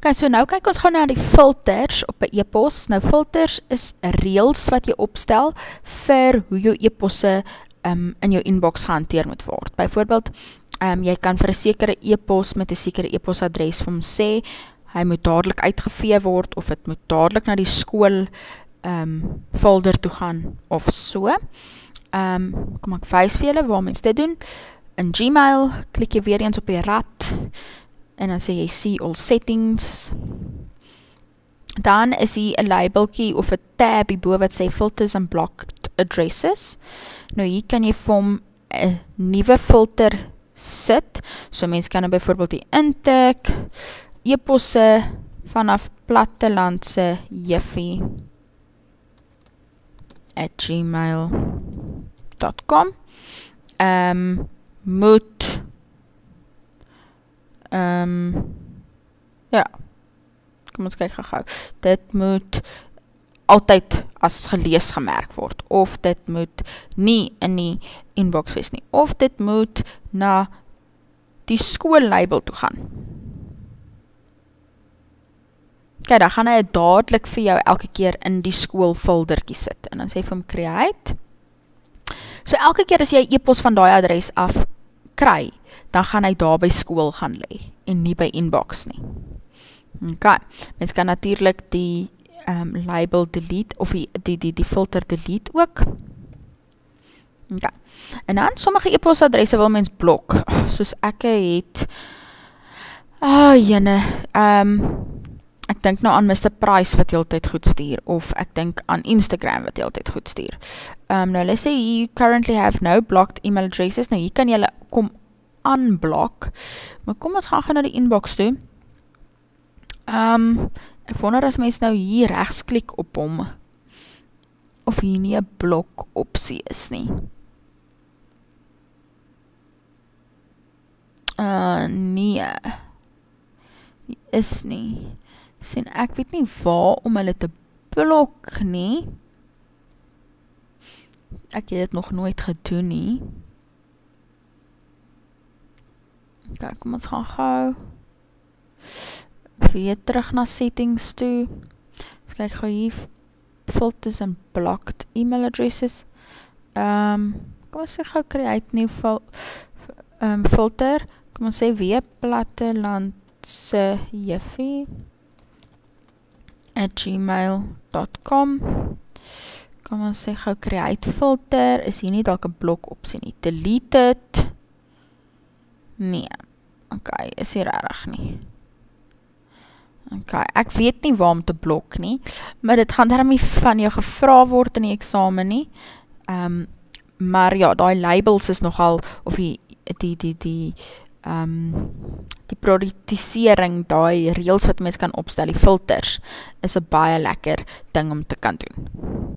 Okay, so nou kyk ons gaan na die filters op 'n e-pos. Nou filters is reëls wat jy opstel vir hoe jou e-posse in jou inbox gehanteer moet word. Byvoorbeeld, jy kan vir 'n sekere e-pos met 'n sekere e-posadres vir hom sê, hy moet dadelik uitgevee word, of het moet dadelik na die skool folder toe gaan, of so. Kom ek wys vir julle waar mens dit doen. In Gmail, klik jy weer eens op die rad, en dan sê jy see all settings. Dan is hier 'n labeltjie of 'n tab hierbo wat sê filters and blocked addresses. Nou hier kan jy vir hom 'n nuwe filter sit. So mens kan nou byvoorbeeld die intik, e-posse vanaf plattelandse juffie @gmail.com moet ja, kom ons kyk gou. Dit moet altyd as gelees gemerk word, of dit moet nie in die inbox wees nie, of dit moet na die skoollabel toe gaan. Kijk, dan gaan hy dadelik vir jou elke keer in die skoolfoldertjie sit, en dan sê vir hom create. So elke keer as jy e-pos van daai adres af kry, dan gaan hy daar by skool gaan lê, en nie by inbox nie. Okay, mens kan natuurlijk die label delete, of die filter delete ook. Okay. En dan, sommige e-posadresse wil mens blok, soos ek het, ek dink nou aan Mr. Price wat heeltyd goed stuur, of ek dink aan Instagram wat heeltyd goed stuur. Nou, let's say you currently have no blocked email addresses. Nou, hier kan jylle kom unblock, maar kom ons gaan na die inbox toe. Ek wonder as mens nou hier regsklik op hom, of hier nie 'n blok opsie is nie. Nee, is nie. Sien, ek weet nie waar om hulle te blok nie. Ek het dit nog nooit gedoen nie. Kijk, kom ons gaan gou weer terug na settings toe. Ons kyk gou hier, filters and blocked email addresses. Kom ons sê gou create new filter. Kom ons sê weer plattelandse juffie @gmail.com. Kom ons sê gou create filter, is hier nie dalk 'n blok opsie nie. Delete it. Nee, okay, is hier reg nie. Okay, ek weet nie waar om te blok nie, maar dit gaan daarom nie van jou gevra word in die eksamen nie. Maar ja, die labels is nogal, of die prioritisering, die reëls wat mens kan opstel, die filters, is 'n baie lekker ding om te kan doen.